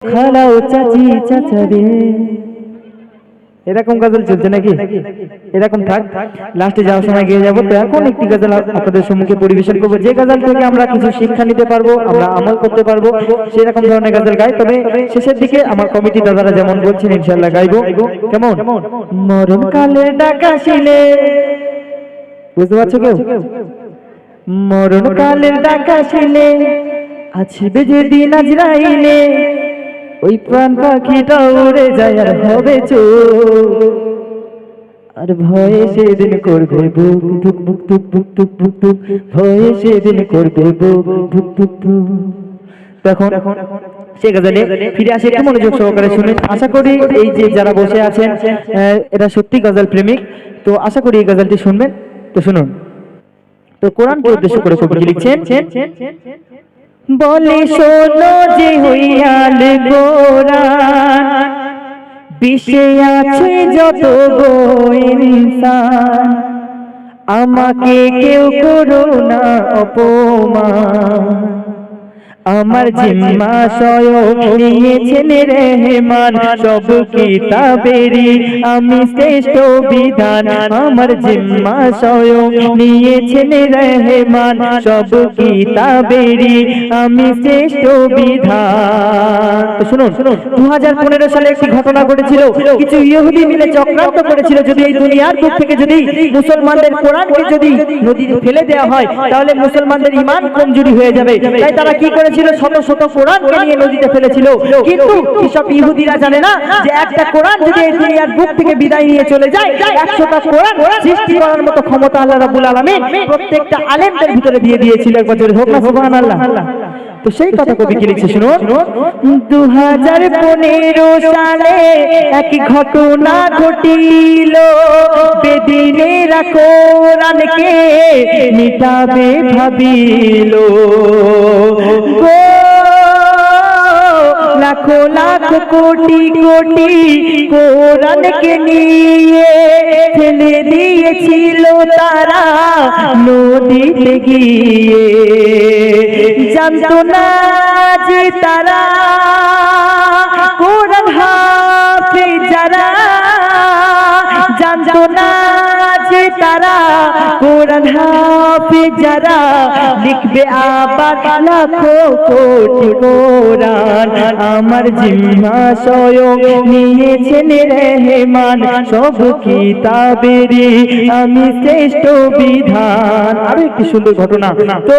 খালাও চাচি চাচারে এরকম গজল চলছে নাকি? এরকম থাক, লাস্টে যাওয়ার সময় গিয়ে যাবো। তো এখন একটি গজল আপনাদের সম্মুখে পরিবেশন করবো, যে গজল থেকে আমরা কিছু শিক্ষা নিতে পারবো, আমরা আমল করতে পারবো, সেরকম ধরনের গজল গাই। তবে শেষের দিকে আমার কমিটি দাদারা যেমন বলছেন ইনশাল্লাহ গাইবো। কেমন? মরণ কালের ডাকা শিলে, বুঝতে পারছো কেউ? মরণ কালের ডাকা শিলে আসবে যেদিন আজরাইলে, ওই প্রাণ পাখিটা উড়ে যায় আর হবে চোর, আর ভয়ে সেদিন করবে বুক ধুক বুক ধুক বুক ধুক বুক ধুক, ভয়ে সেদিন করবে বুক ধুক ধুক ধুক। তখন সে গজলে ফিরে আসে, একটু মনোযোগ সহকারে শুনুন। আশা করি এই যে যারা বসে আছেন এরা সত্যি গজল প্রেমিক, তো আশা করি এই গজলটি শুনবেন। তো শুনুন। তো কোরআনকে উদ্দেশ্য করে কবি লিখছেন, বলে শোনো যে হইয়াল কোরআন, বিশ্বে আছে যত গো ইনসান, আমাকে কেউ করো না অপমান, আমার জিম্মা স্বয়ং নিয়েছেন রহমান, সব কিতাবেরই আমি শ্রেষ্ঠ বিধান, আমার জিম্মা স্বয়ং নিয়েছেন রহমান, সব কিতাবেরই আমি শ্রেষ্ঠ বিধান। তো শুনুন, 2015 সালে একটি ঘটনা ঘটেছিল। কিছু ইহুদি মিলে চক্রান্ত করেছিল, যদি এই দুনিয়ার বুক থেকে যদি মুসলমানদের কোরআনকে যদি নদীতে ফেলে দেওয়া হয়, তাহলে মুসলমানদের ঈমান কমজোরি হয়ে যাবে। তাই তারা কি করেছিল, শত শত কোরআনকে নিয়ে নদীতে ফেলেছিল। কিন্তু এসব ইহুদিরা জানে না যে একটা কোরআন যদি এই দুনিয়ার বুক থেকে বিদায় নিয়ে চলে যায়, 100টা কোরআন সৃষ্টি করার মতো ক্ষমতা আল্লাহ রাব্বুল আলামিন প্রত্যেকটা আলেমদের ভিতরে দিয়ে দিয়েছিল। একবার জোরে হোক না সুবহানাল্লাহ। তো সেই কথা কবি কি লিখছে শুনুন। 2015 সালে এক ঘটনা ঘটিল, বেদিনেরা কোরআনকে মিটাবে ভাবিল, লাখো লাখ কোটি কোটি কোরআনকে নিয়ে ফেলে দিয়েছিল তারা নদীতে গিয়ে, জানতো না যে তারা কোরআন হাফেজ যারা, জানতো না যে তারা কোরআন হাফেজ যারা, লিখবে আবার লাখো কোটি কোরআন, আমার জিম্মা স্বয়ং নিয়েছেন রহমান, সব কিতাবেরই আমি শ্রেষ্ঠ বিধান। আরো একটি সুন্দর ঘটনা। তো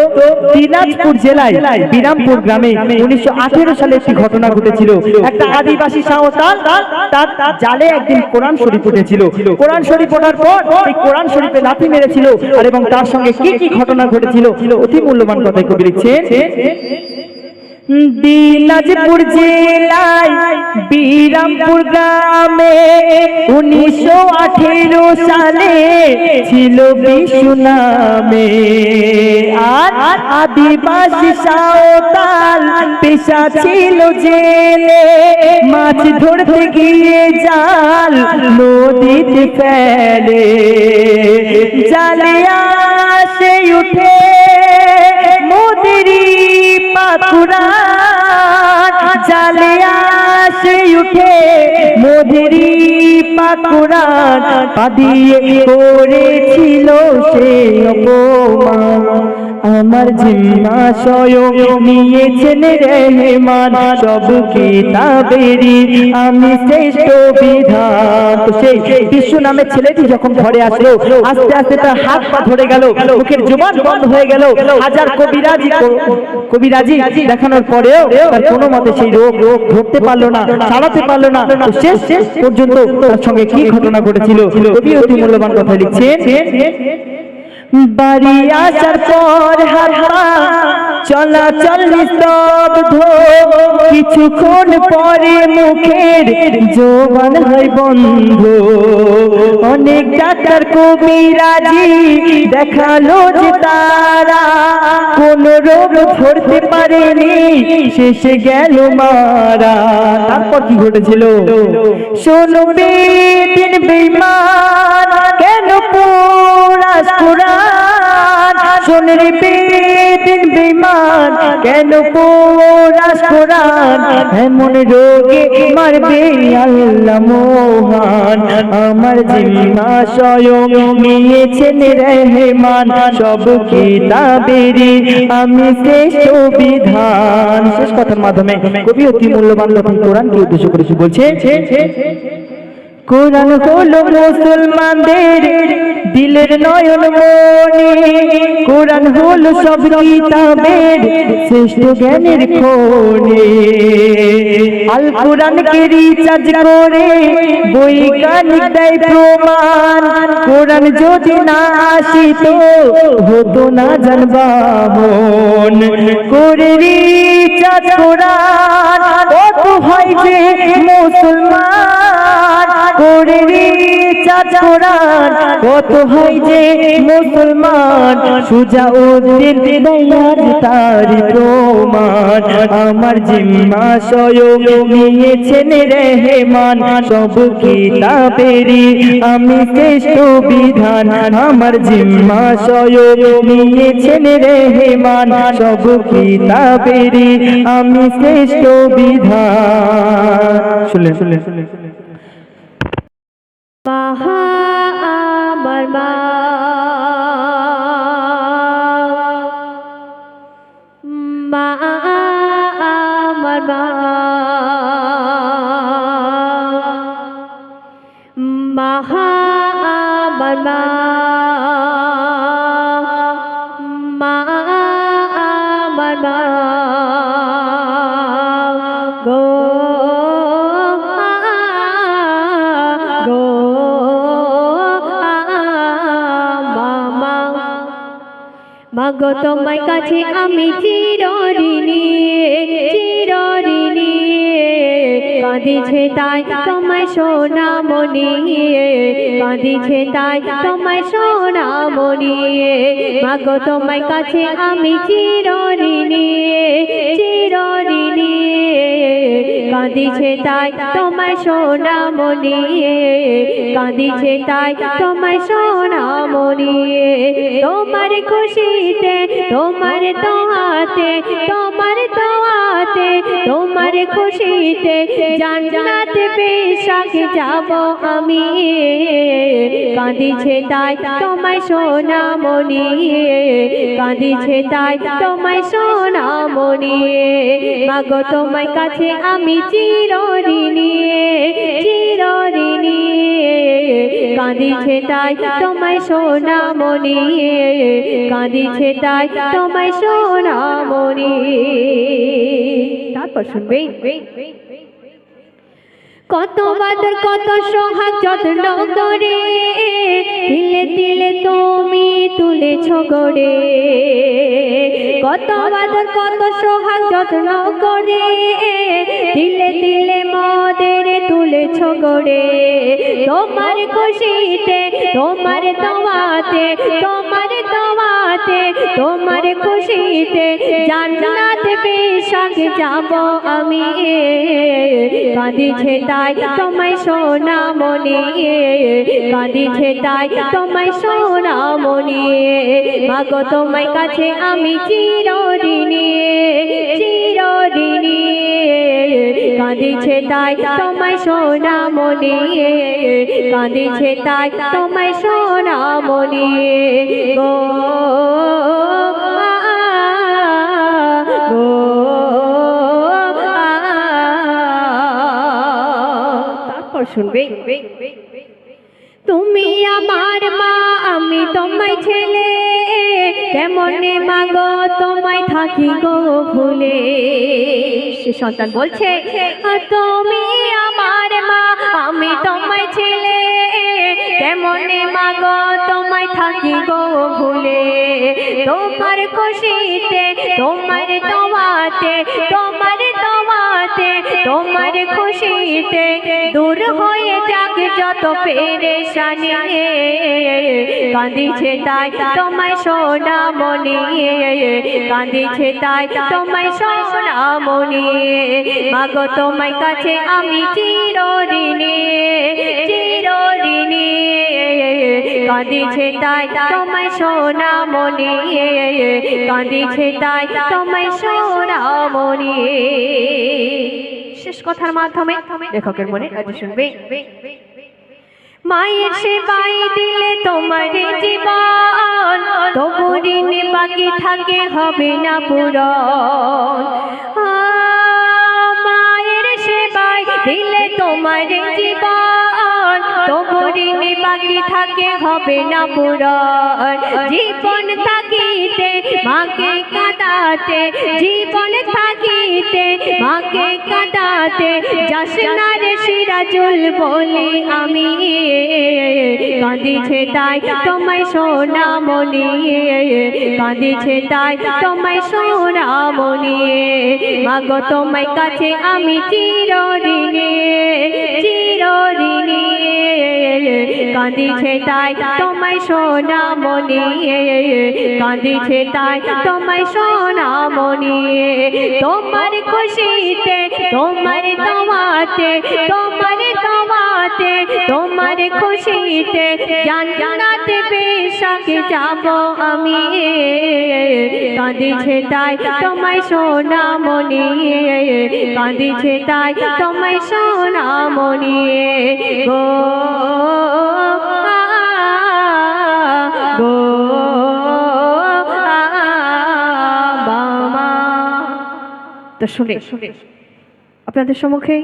দিনাজপুর জেলায় বিরামপুর গ্রামে 1918 সালে একটি ঘটনা ঘটেছিল। একটা আদিবাসী সাঁওতাল তার জালে একদিন কোরআন শরীফ উঠেছিল। কোরআন শরীফ ওঠার পর এই কোরআন শরীফে লাথি মেরেছিল, আর এবং তার সঙ্গে কি কি ঘটনা ঘটেছিল অতি মূল্যবান কথাই কবি লিখছেন। দিনাজপুর জেলায় বিরামপুর গ্রামে 1918 সালে ছিল বিশু নামে, আর আদিবাসী সাঁওতাল পেশা ছিল জেলে, মাছ ধরতে গিয়ে জাল নদীতে ফেলে, জালে আসে উঠে মোদেরই পাকুড়ান, জালে আসে উঠে মোদেরই পাকুড়ান, পা দিয়ে করেছিল সে অপমান, আমার জিম্মা স্বয়ং নিয়েছেন রহমান, সব কিতাবেরই আমি শ্রেষ্ঠ বিধান। তো সেই বিশু নামের ছেলেটি যখন ঘরে আসলো, আস্তে আস্তে তার হাত পা ধরে গেল, মুখের জবান বন্ধ হয়ে গেল, হাজার কবিরাজি দেখানোর পরেও তার কোনো মতে সেই রোগ ধরতে পারলো না, সারাতে পারলো না। শেষ পর্যন্ত তার সঙ্গে কি ঘটনা ঘটেছিল কবি অতি মূল্যবান কথা লিখছেন। বাড়ি আসার পর হারা চলাচল নিস্তব্ধ, কিছুক্ষণ পরে মুখের জবান হয় বন্ধ, অনেক ডাক্তার কবিরাজি দেখালো যে তারা কোন রোগ ধরতে পারেনি, শেষে গেল মারা। তারপর কি ঘটেছিল শোনো বেদিন বেঈমান, কেন পোড়াস কোরআন, শোন রে বেদিন বেঈমান কেন পোরাস কোরআন এমন রোগে মারবে আল্লাহ মহান আমার জিম্মা স্বয়ং নিয়েছেন রহমান সব কিতাবেরই আমি শ্রেষ্ঠ বিধান শেষ কথার মাধ্যমে কবি অতি মূল্যবান লক্ষ্য কোরআনকে উদ্দেশ্য করে বলছে কোরআন হলো মুসলমানদের দিলের নয়ন মনি কোরআন হলো সব কিতাবের শ্রেষ্ঠ জ্ঞানের খনি আল কোরআনকে রিচার্জ করে বৈজ্ঞানিক দেয় প্রমাণ কোরআন যদি না আসিত হতো না জানবাহন করে রিচার্জ কোরআন কত হয় যে মুসলমান করে রিচার্জ কোরআন কত হয় যে মুসলমান সুজাউদ্দিন দয়ার তার প্রমাণ আমার জিম্মা স্বয়ং নিয়েছেন রহমান সব কিতাবেরই আমি শ্রেষ্ঠ বিধান আমার জিম্মা স্বয়ং নিয়েছেন রহমান সব কিতাবেরই আমি শ্রেষ্ঠ বিধান শুনলেন মাহা আমার মা মা আমার মা মাহা আমার মা মা আমার মা গো মাগো তোমার কাছে আমি চিরঋণী কাঁদিছে তাই তোমায় সোনামণি কাঁদিছে তাই তোমায় সোনামণি মাগো তোমার কাছে আমি চিরঋণী কাঁদিছে তাই তোমায় সোনামণি কাঁদিছে তাই তোমায় সোনামণি তোমার খুশিতে তোমার দোয়াতে তোমার খুশিতে জান্নাতে বেশাক যাব আমি কাঁদিছে তাই তোমায় সোনামণি কাঁদিছে তাই তোমায় সোনামণি মাগো তোমার কাছে আমি চিরঋণী কাঁদিছে তাই তোমায় সোনামণি কাঁদিছে তাই তোমায় সোনামণি তারপর শুনবে কত বাদর কত সোহাগ যত্ন করে তিলে তিলে তুমি তুলেছ গড়ে কত বাদর কত সোহাগ যত্ন করে তিলে তিলে মদের তুলেছ গড়ে তোমার খুশিতে তোমার দোয়াতে তোমার খুশিতে জান্নাত বেশাক যাব আমি কাঁদিছে তাই তোমায় সোনামণি কাঁদিছে তাই তোমায় সোনামণি মাগো তোমার কাছে আমি চিরঋণী কাঁদিছে তাই তোমায় সোনামণি কাঁদিছে তাই তোমায় সোনামণি গো তারপর শুনবে তুমি আমার মা আমি তোমায় ছেলে কেমনে মাগো তোমায় থাকি গো ভুলে সে সন্তান বলছে তুমি আমার মা আমি তোমায় ছেলে কেমনে মাগো তোমায় থাকি গো ভুলে তোমার খুশিতে তোমার দোয়াতে তোমার খুশিতে দূর হয়ে যাক যত পেরেশানি কাঁদিছে তাই তোমায় সোনামণি কাঁদিছে তাই তোমায় সোনামণি মাগো তোমার কাছে আমি চিরঋণী কাঁদিছে তাই তোমায় সোনামণি কাঁদিছে তাই তোমায় সোনামণি শেষ কথার মাধ্যমে লেখকের মনে আজ শুনবে মায়ের সেবাই দিলে তোমার জীবন তবু ঋণ বাকি থাকে হবে না পূরণ মায়ের সেবাই দিলে তোমার জীবন তবু ঋণ বাকি থাকে হবে না পূরণ জীবন থাকিতে মাকে কাঁদাতে জীবন থাকিতে মাকে কাঁদাতে যাস না রে সিরাজুল বলি আমি কাঁদিছে তাই তোমায় সোনামণি কাঁদিছে তাই তোমায় সোনামণি মাগো তোমায় কাছে আমি চিরঋণী চিরঋণী কাঁদিছে তাই তোমায় সোনামণি কাঁদিছে তাই তোমায় সোনামণি তোমার খুশিতে তোমার তোমাতে তোমার তোমাতে তোমার খুশিতে জান্নাতে বেশক যাব আমি কাঁদিছে তাই তোমায় সোনামণি কাঁদিছে তাই তোমায় সোনামণি গো গো বাবা তো শুনে আপনাদের সম্মুখে